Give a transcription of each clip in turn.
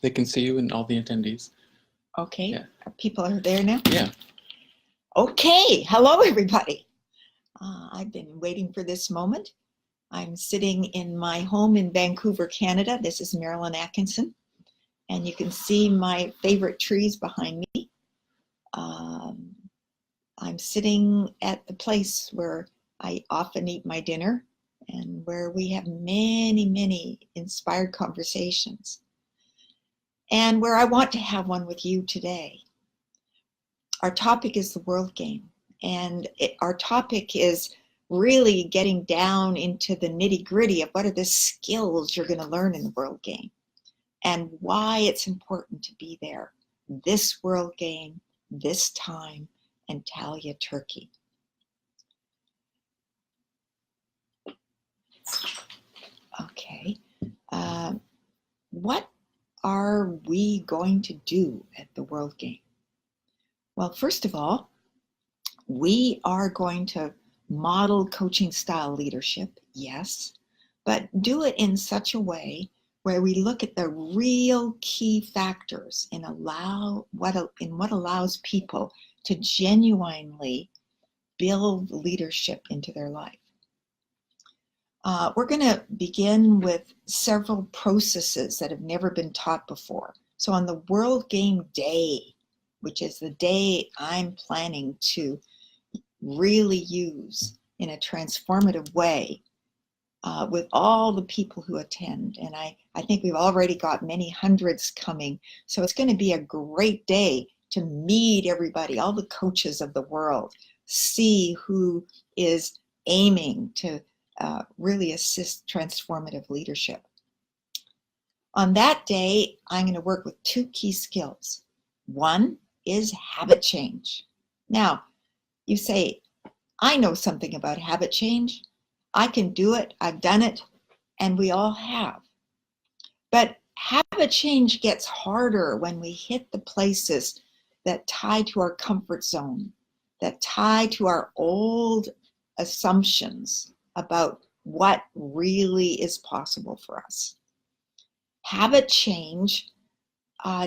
they can see you and all the attendees. Okay, Yeah. People are there now? Yeah. Okay, hello everybody. I've been waiting for this moment. I'm sitting in my home in Vancouver, Canada. This is Mэрilin, Atkinson. And you can see my favorite trees behind me. I'm sitting at the place where I often eat my dinner and where we have many, many inspired conversations. And where I want to have one with you today. Our topic is the world game. And our topic is really getting down into the nitty-gritty of what are the skills you're going to learn in the world game and why it's important to be there this world game, this time, Antalya, Turkey. Okay, what are we going to do at the world game? Well, first of all, we are going to model coaching style leadership, yes, but do it in such a way where we look at the real key factors in what allows people to genuinely build leadership into their life. We're going to begin with several processes that have never been taught before. So on the World Game Day, which is the day I'm planning to really use in a transformative way with all the people who attend. And I think we've already got many hundreds coming. So it's going to be a great day to meet everybody, all the coaches of the world, see who is aiming to really assist transformative leadership. On that day, I'm going to work with two key skills. One is habit change. Now, you say, I know something about habit change. I can do it. I've done it. And we all have. But habit change gets harder when we hit the places that tie to our comfort zone, that tie to our old assumptions about what really is possible for us. Habit change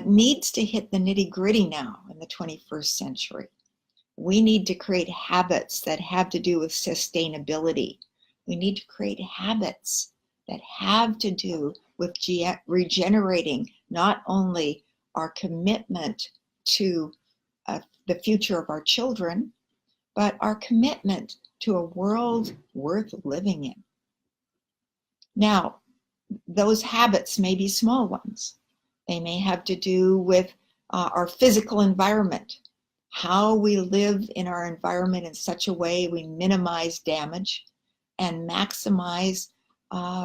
needs to hit the nitty-gritty now in the 21st century. We need to create habits that have to do with sustainability. We need to create habits that have to do with regenerating not only our commitment to the future of our children, but our commitment to a world worth living in. Now, those habits may be small ones. They may have to do with our physical environment, how we live in our environment in such a way we minimize damage and maximize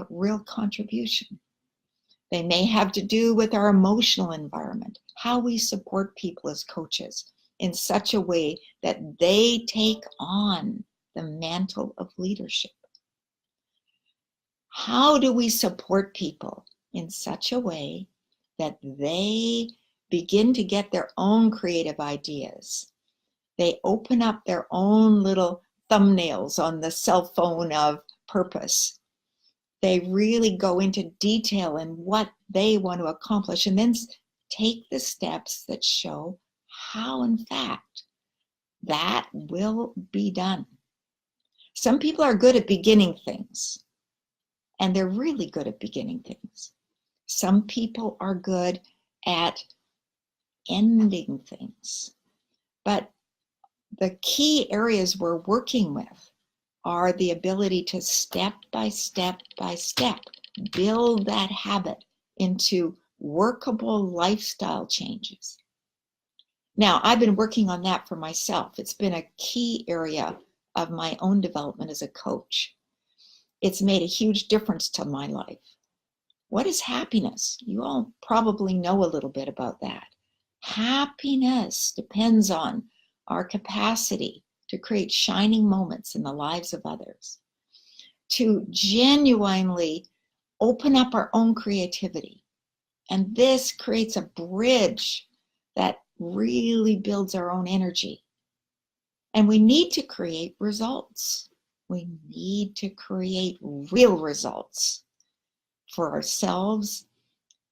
real contribution. They may have to do with our emotional environment, how we support people as coaches in such a way that they take on the mantle of leadership. How do we support people in such a way that they begin to get their own creative ideas? They open up their own little thumbnails on the cell phone of purpose. They really go into detail in what they want to accomplish and then take the steps that show how, in fact, that will be done. Some people are good at beginning things, and they're really good at beginning things. Some people are good at ending things. But the key areas we're working with are the ability to step by step by step build that habit into workable lifestyle changes. Now, I've been working on that for myself. It's been a key area of my own development as a coach. It's made a huge difference to my life. What is happiness? You all probably know a little bit about that. Happiness depends on our capacity to create shining moments in the lives of others, to genuinely open up our own creativity. And this creates a bridge that really builds our own energy. And we need to create results. We need to create real results for ourselves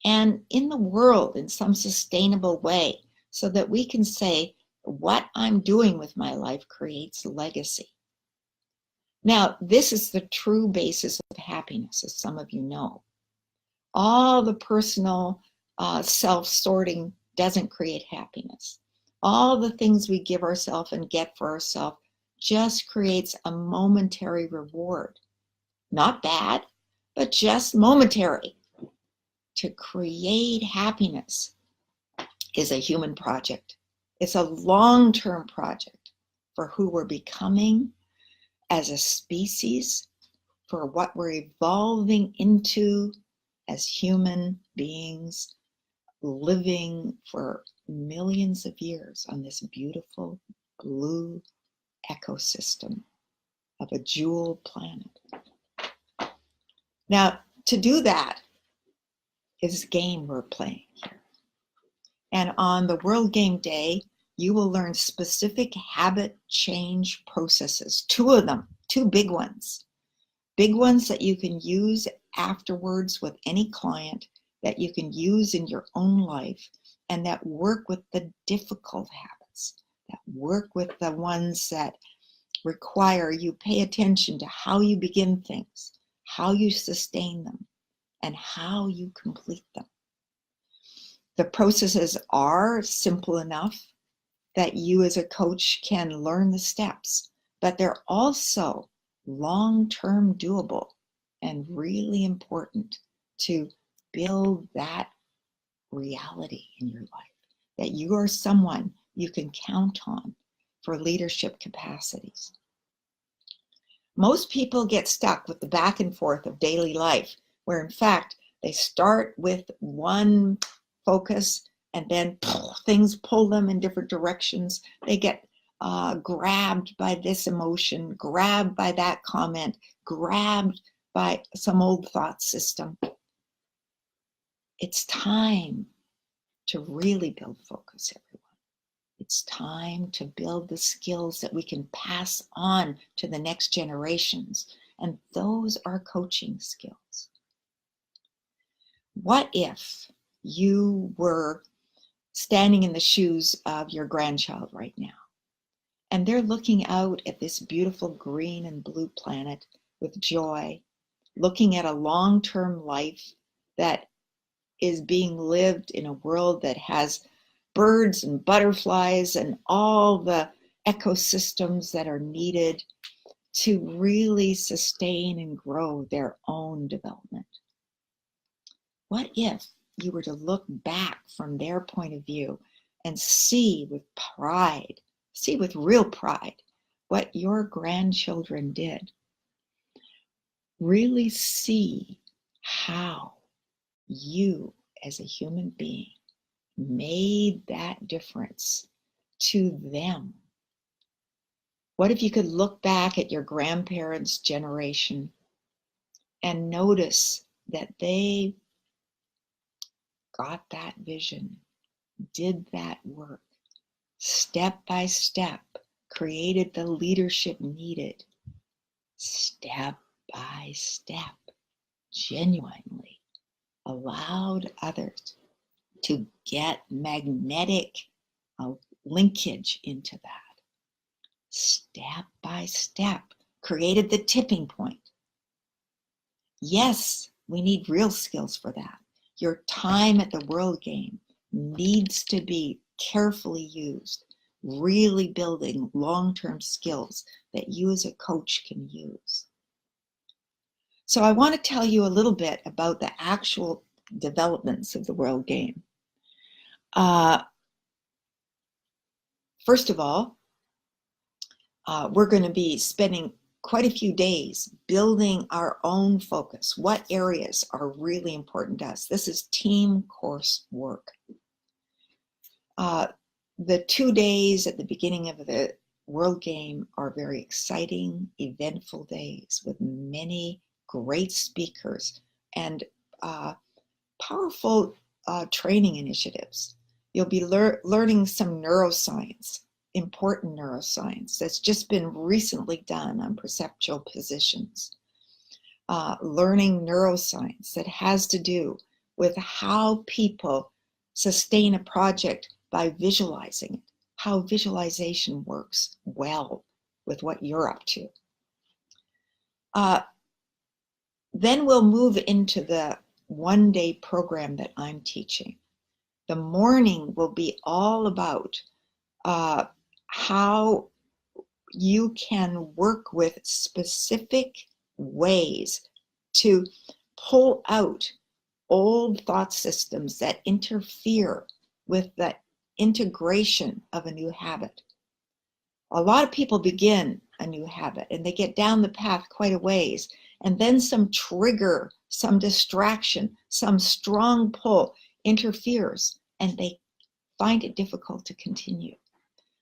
and in the world in some sustainable way, so that we can say what I'm doing with my life creates legacy. Now, this is the true basis of happiness, as some of you know. All the personal self-sorting doesn't create happiness. All the things we give ourselves and get for ourselves just creates a momentary reward. Not bad, but just momentary. To create happiness is a human project. It's a long-term project for who we're becoming as a species, for what we're evolving into as human beings, living for millions of years on this beautiful blue ecosystem of a jewel planet. Now, to do that is the game we're playing here. And on the World Game Day, you will learn specific habit change processes, 2 of them, 2 big ones that you can use afterwards with any client, that you can use in your own life, and that work with the difficult habits, that work with the ones that require you pay attention to how you begin things, how you sustain them, and how you complete them. The processes are simple enough that you as a coach can learn the steps, but they're also long-term doable and really important to build that reality in your life, that you are someone you can count on for leadership capacities. Most people get stuck with the back and forth of daily life, where in fact they start with one focus and then things pull them in different directions. They get grabbed by this emotion, grabbed by that comment, grabbed by some old thought system. It's time to really build focus, everyone. It's time to build the skills that we can pass on to the next generations. And those are coaching skills. What if you were standing in the shoes of your grandchild right now, and they're looking out at this beautiful green and blue planet with joy, looking at a long-term life that is being lived in a world that has birds and butterflies and all the ecosystems that are needed to really sustain and grow their own development? What if you were to look back from their point of view and see with pride, see with real pride, what your grandchildren did? Really see how you as a human being made that difference to them. What if you could look back at your grandparents' generation and notice that they got that vision, did that work, step by step, created the leadership needed, step by step, genuinely allowed others to get magnetic linkage into that. Step by step, created the tipping point. Yes, we need real skills for that. Your time at the World Game needs to be carefully used, really building long-term skills that you as a coach can use. So I want to tell you a little bit about the actual developments of the World Game. First of all, we're going to be spending quite a few days building our own focus. What areas are really important to us? This is team course work. The 2 days at the beginning of the World Game are very exciting, eventful days with many great speakers and powerful training initiatives. You'll be learning some neuroscience, important neuroscience that's just been recently done on perceptual positions. Learning neuroscience that has to do with how people sustain a project by visualizing it, how visualization works well with what you're up to. Then we'll move into the one-day program that I'm teaching. The morning will be all about how you can work with specific ways to pull out old thought systems that interfere with the integration of a new habit. A lot of people begin a new habit and they get down the path quite a ways, and then some trigger, some distraction, some strong pull interferes, and they find it difficult to continue.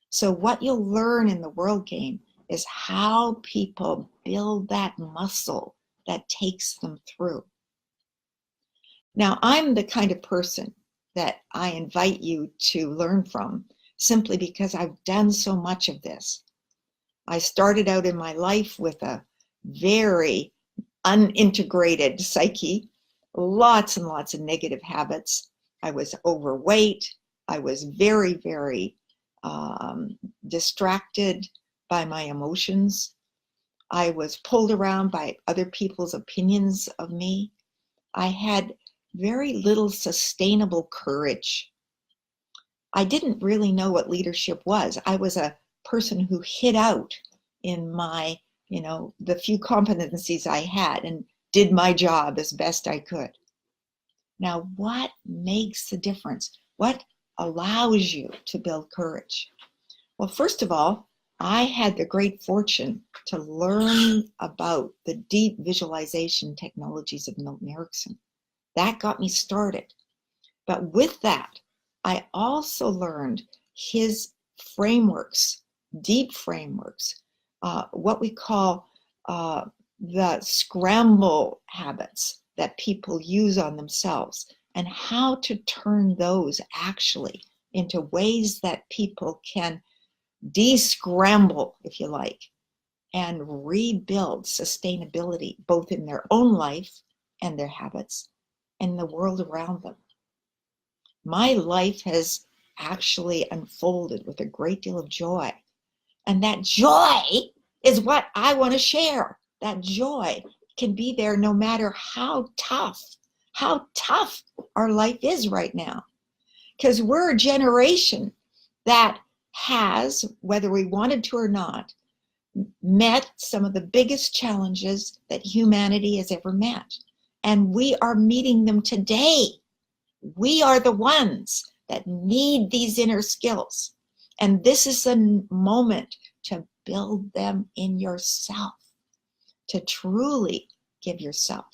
So what you'll learn in the World Game is how people build that muscle that takes them through. Now, I'm the kind of person that I invite you to learn from simply because I've done so much of this. I started out in my life with a very unintegrated psyche, lots and lots of negative habits. I was overweight. I was very, very distracted by my emotions. I was pulled around by other people's opinions of me. I had very little sustainable courage. I didn't really know what leadership was. I was a person who hid out in my, the few competencies I had and did my job as best I could. Now, what makes the difference? What allows you to build courage? Well, first of all, I had the great fortune to learn about the deep visualization technologies of Milton Erickson. That got me started. But with that, I also learned his frameworks, deep frameworks, what we call the scramble habits that people use on themselves, and how to turn those actually into ways that people can de-scramble, if you like, and rebuild sustainability, both in their own life and their habits and the world around them. My life has actually unfolded with a great deal of joy. And that joy is what I want to share. That joy can be there no matter how tough our life is right now. Because we're a generation that has, whether we wanted to or not, met some of the biggest challenges that humanity has ever met. And we are meeting them today. We are the ones that need these inner skills. And this is a moment to build them in yourself, to truly give yourself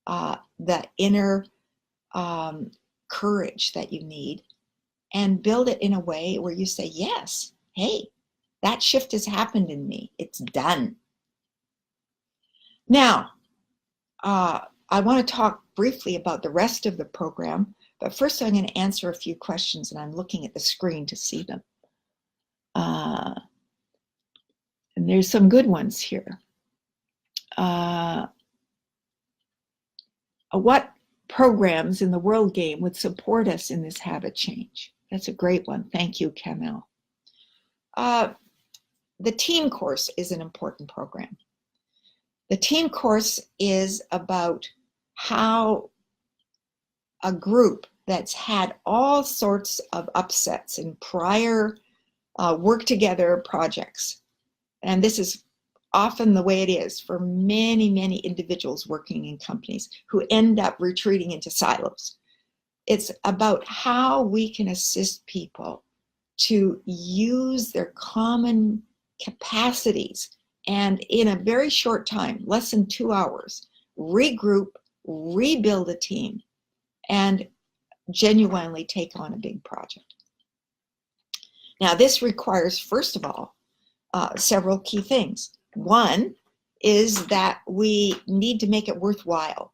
the inner courage that you need, and build it in a way where you say, yes, hey, that shift has happened in me. It's done. Now, I want to talk briefly about the rest of the program, but first I'm going to answer a few questions, and I'm looking at the screen to see them. And there's some good ones here. What programs in the World Game would support us in this habit change? That's a great one. Thank you, Kamel. The team course is an important program. The team course is about how a group that's had all sorts of upsets in prior work together projects, and this is often the way it is for many, many individuals working in companies who end up retreating into silos. It's about how we can assist people to use their common capacities and in a very short time, less than 2 hours, regroup, rebuild a team, and genuinely take on a big project. Now, this requires, first of all, several key things. One is that we need to make it worthwhile,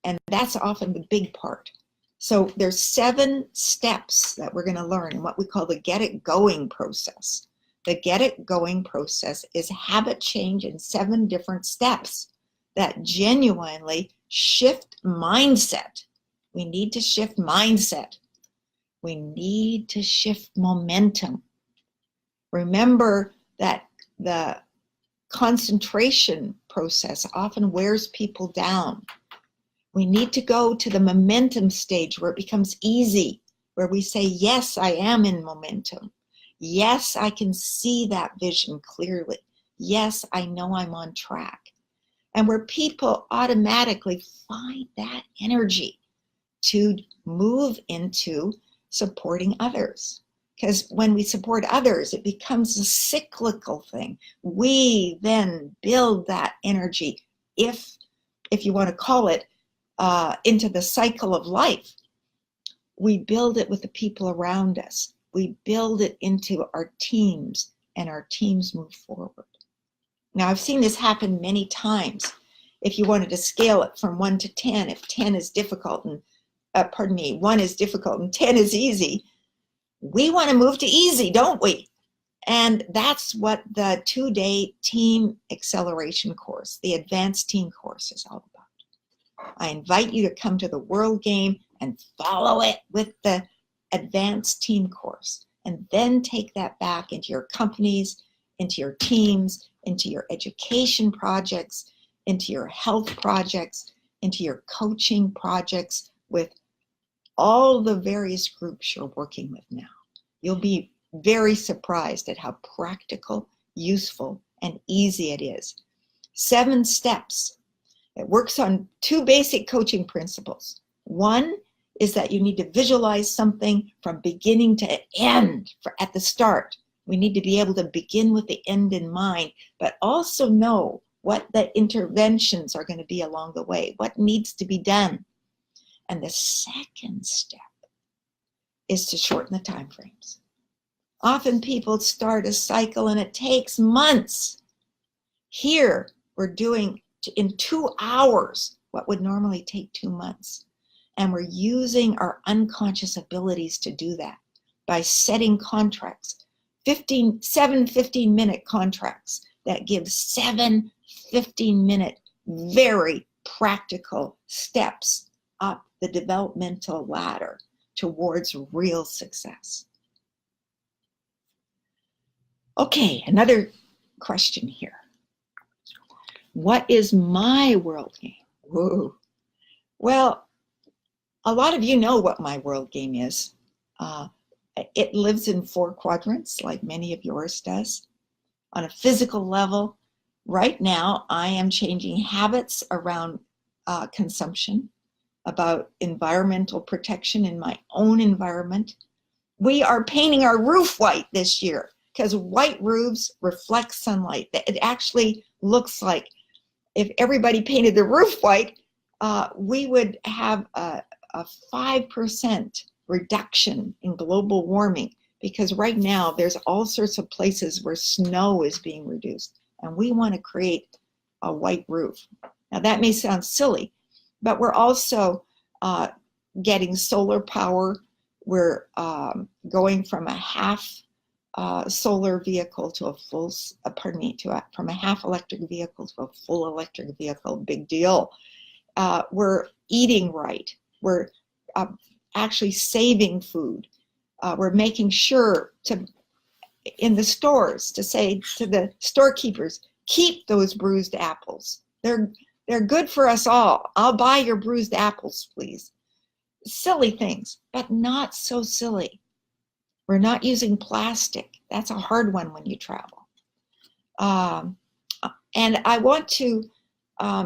and that's often the big part. So there's 7 steps that we're going to learn in what we call the get it going process. The get it going process is habit change in 7 different steps that genuinely shift mindset We need to shift mindset. We need to shift momentum. Remember that the concentration process often wears people down. We need to go to the momentum stage where it becomes easy, where we say, yes, I am in momentum. Yes, I can see that vision clearly. Yes, I know I'm on track. And where people automatically find that energy to move into supporting others. Because when we support others, it becomes a cyclical thing. We then build that energy, if you want to call it, into the cycle of life. We build it with the people around us. We build it into our teams, and our teams move forward. Now, I've seen this happen many times. If you wanted to scale it from 1 to 10, if 10 is difficult and 1 is difficult and 10 is easy, we want to move to easy, don't we? And that's what the 2-day team acceleration course, the advanced team course, is all about. I invite you to come to the World Game and follow it with the advanced team course, and then take that back into your companies, into your teams, into your education projects, into your health projects, into your coaching projects with all the various groups you're working with now. You'll be very surprised at how practical, useful, and easy it is. 7 steps. It works on 2 basic coaching principles. One is that you need to visualize something from beginning to end at the start. We need to be able to begin with the end in mind, but also know what the interventions are going to be along the way, what needs to be done. And the second step is to shorten the time frames. Often people start a cycle and it takes months. Here, we're doing in 2 hours what would normally take 2 months. And we're using our unconscious abilities to do that by setting contracts, 7 15-minute contracts that give 7 15-minute, very practical steps up the developmental ladder towards real success. Okay, another question here. What is my world game? Whoa. Well, a lot of you know what my world game is. It lives in 4 quadrants, like many of yours does. On a physical level, right now, I am changing habits around consumption, about environmental protection in my own environment. We are painting our roof white this year because white roofs reflect sunlight. It actually looks like if everybody painted the roof white, we would have a 5% reduction in global warming, because right now there's all sorts of places where snow is being reduced, and we want to create a white roof. Now that may sound silly, but we're also getting solar power. We're going from a half solar vehicle to a full, from a half electric vehicle to a full electric vehicle. Big deal. We're eating right. We're actually saving food. We're making sure in the stores to say to the storekeepers, keep those bruised apples. They're good for us all. I'll buy your bruised apples, please. Silly things, but not so silly. We're not using plastic. That's a hard one when you travel. And I want to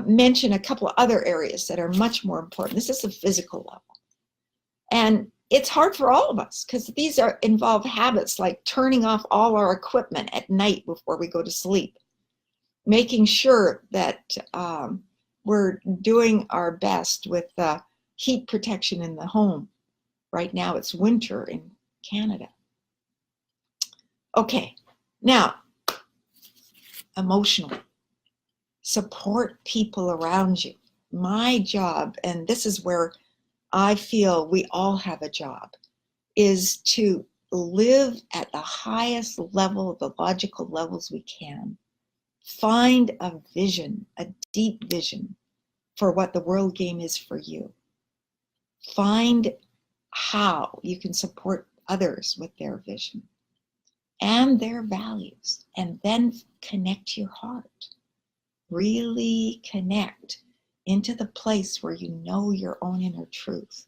mention a couple of other areas that are much more important. This is the physical level. And it's hard for all of us because these involve habits like turning off all our equipment at night before we go to sleep, making sure that we're doing our best with heat protection in the home. Right now it's winter in Canada. Okay, now, emotional. Support people around you. My job, and this is where I feel we all have a job, is to live at the highest level, the logical levels we can. Find a vision, a deep vision for what the world game is for you. find how you can support others with their vision and their values, and then connect your heart. Really connect into the place where you know your own inner truth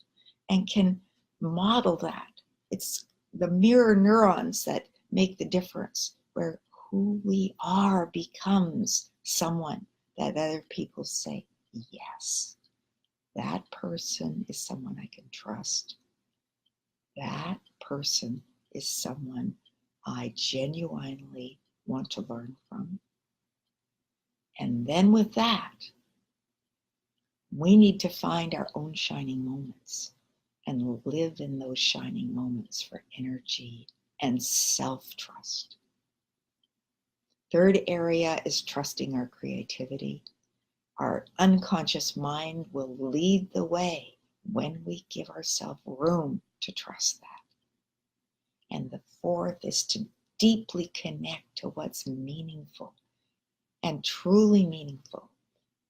and can model that. It's the mirror neurons that make the difference, where who we are becomes someone that other people say, yes, that person is someone I can trust. That person is someone I genuinely want to learn from. And then with that, we need to find our own shining moments and live in those shining moments for energy and self-trust. Third area is trusting our creativity. Our unconscious mind will lead the way when we give ourselves room to trust that. And the fourth is to deeply connect to what's meaningful and truly meaningful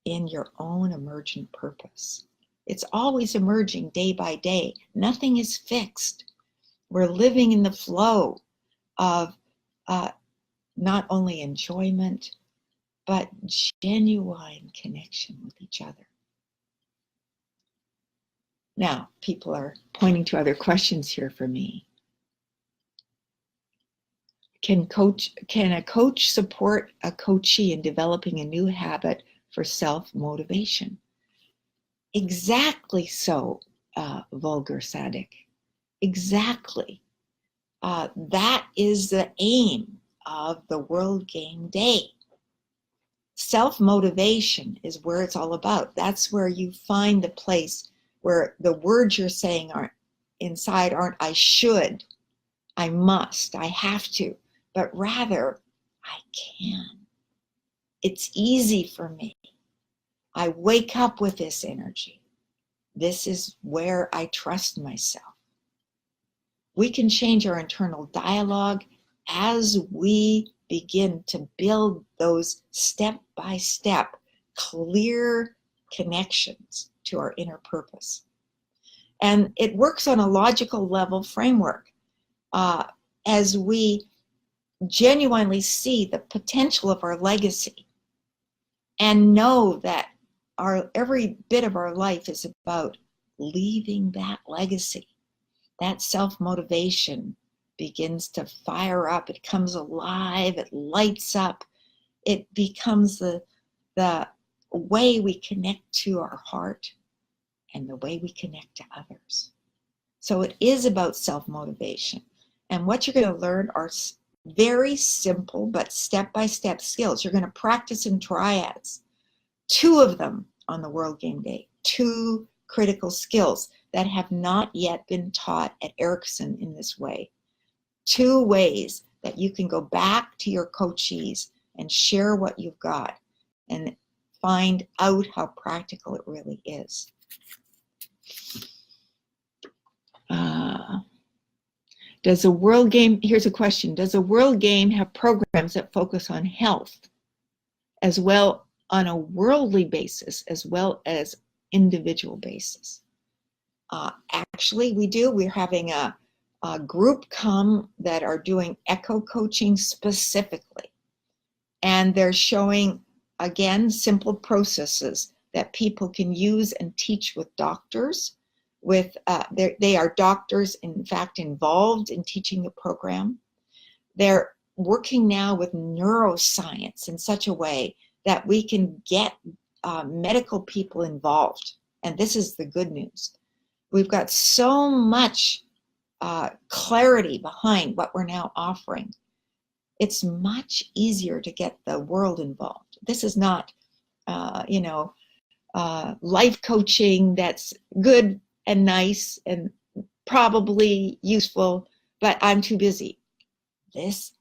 in your own emergent purpose. It's always emerging day by day. Nothing is fixed. We're living in the flow of not only enjoyment, but genuine connection with each other. Now, people are pointing to other questions here for me. Can a coach support a coachee in developing a new habit for self-motivation? Exactly so, Vulgar Sadik. Exactly. That is the aim of the World Game Day. Self-motivation is where it's all about. That's where you find the place where the words you're saying aren't I should, I must, I have to, but rather I can. It's easy for me. I wake up with this energy. This is where I trust myself. We can change our internal dialogue as we begin to build those step-by-step clear connections to our inner purpose. And it works on a logical level framework as we genuinely see the potential of our legacy and know that every bit of our life is about leaving that legacy. That self-motivation begins to fire up. It comes alive. It lights up. It becomes the way we connect to our heart and the way we connect to others. So it is about self-motivation. And what you're going to learn are very simple but step-by-step skills. You're going to practice in triads. 2 of them on the World Game Day. 2 critical skills that have not yet been taught at Erickson in this way. 2 ways that you can go back to your coachees and share what you've got and find out how practical it really is. Does a World Game, here's a question, does a World Game have programs that focus on health as well on a worldly basis as well as individual basis? Actually, we do. We're having a group come that are doing echo coaching specifically. And they're showing, again, simple processes that people can use and teach with doctors. They are doctors, in fact, involved in teaching the program. They're working now with neuroscience in such a way that we can get medical people involved. And this is the good news. We've got so much clarity behind what we're now offering. It's much easier to get the world involved. This is not, life coaching that's good and nice and probably useful, but I'm too busy. This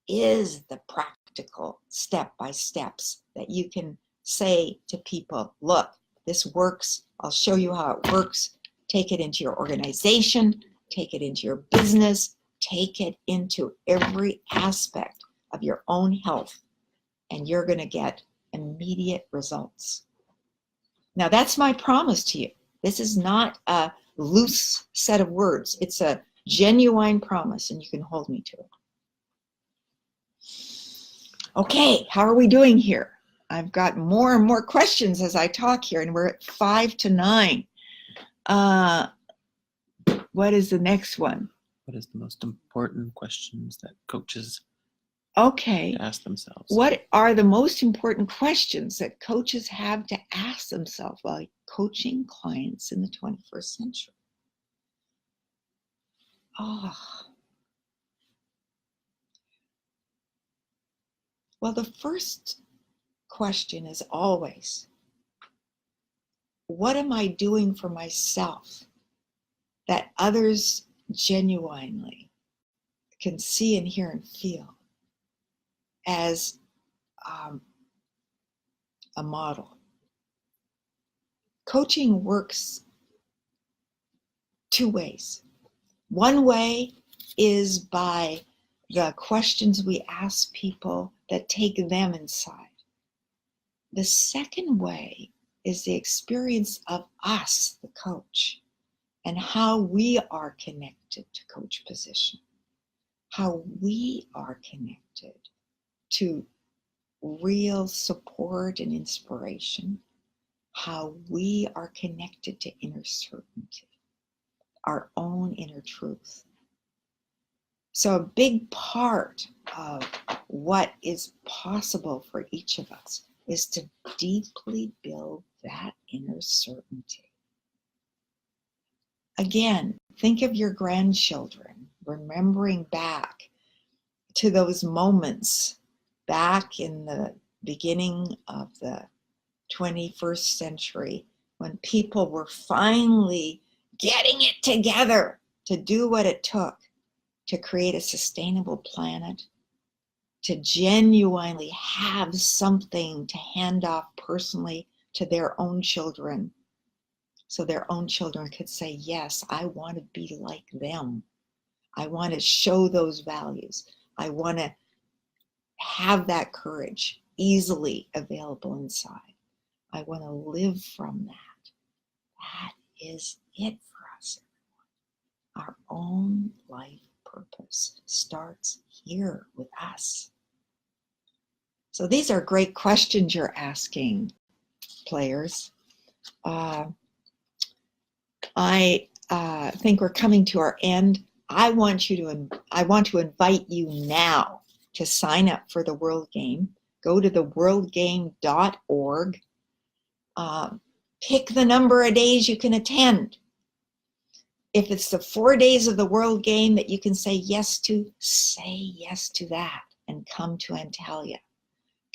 is the practical step-by-steps that you can say to people, look, this works. I'll show you how it works. Take it into your organization, take it into your business, take it into every aspect of your own health, and you're going to get immediate results. Now, that's my promise to you. This is not a loose set of words. It's a genuine promise, and you can hold me to it. Okay, how are we doing here? I've got more and more questions as I talk here, and we're at 5 to 9. What is the next one? What is the most important questions that coaches ask themselves? What are the most important questions that coaches have to ask themselves while coaching clients in the 21st century? Well, the first question is always, what am I doing for myself that others genuinely can see and hear and feel as a model? Coaching works 2 ways. One way is by the questions we ask people that take them inside. The second way is the experience of us, the coach, and how we are connected to coach position, how we are connected to real support and inspiration, how we are connected to inner certainty, our own inner truth. So a big part of what is possible for each of us is to deeply build that inner certainty. Again, think of your grandchildren, remembering back to those moments back in the beginning of the 21st century when people were finally getting it together to do what it took to create a sustainable planet, to genuinely have something to hand off personally to their own children, so their own children could say, yes, I want to be like them. I want to show those values. I want to have that courage easily available inside. I want to live from that. That is it for us, everyone. Our own life purpose starts here with us. So these are great questions you're asking, players. I think we're coming to our end. I want to invite you now to sign up for the World Game. Go to theworldgame.org. Pick the number of days you can attend. If it's the 4 days of the World Game that you can say yes to that and come to Antalya.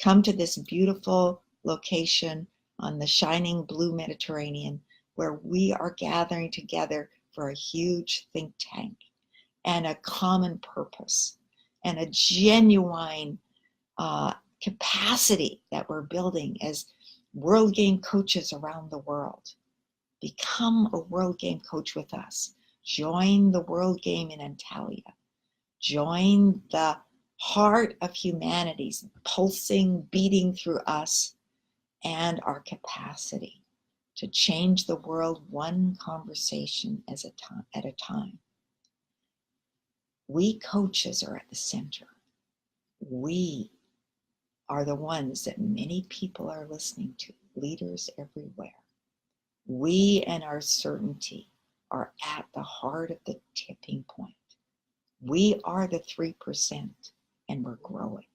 Come to this beautiful location on the shining blue Mediterranean where we are gathering together for a huge think tank and a common purpose and a genuine capacity that we're building as World Game coaches around the world. Become a World Game coach with us. Join the World Game in Antalya. Join the heart of humanity's pulsing, beating through us and our capacity to change the world one conversation at a time. We coaches are at the center. We are the ones that many people are listening to, leaders everywhere. We and our certainty are at the heart of the tipping point. We are the 3%, and we're growing.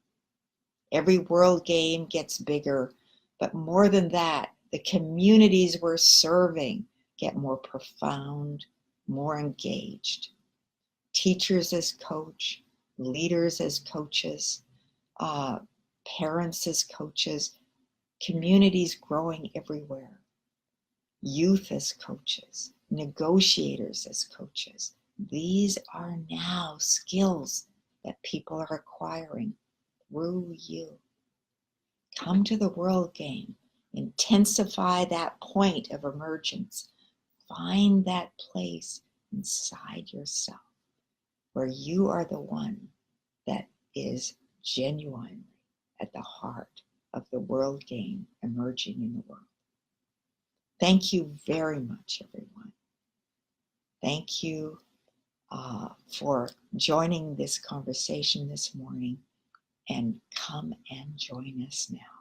Every World Game gets bigger, but more than that, the communities we're serving get more profound, more engaged. Teachers as coach, leaders as coaches, parents as coaches, communities growing everywhere. Youth as coaches, negotiators as coaches. These are now skills that people are acquiring through you. Come to the World Game. Intensify that point of emergence. Find that place inside yourself where you are the one that is genuinely at the heart of the World Game emerging in the world. Thank you very much, everyone. Thank you for joining this conversation this morning, and come and join us now.